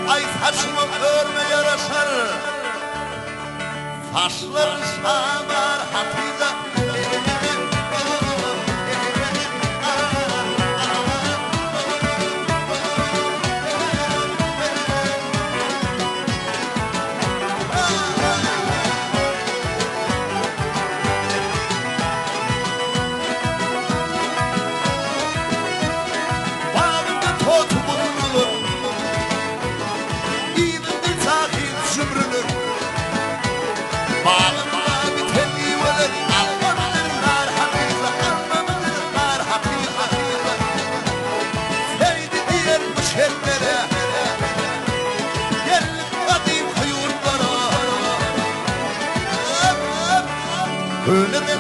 Ay saçımı örme yaraşar, saçları şamar Hatice. Bağımda tot bulunur, İyimde takip zümrünür. Bağımda biten yuvalar, almanırlar Hatice, almanırlar Hatice. Seydi diğer müşerlere, gelip kadim kuyurlara. Öyle de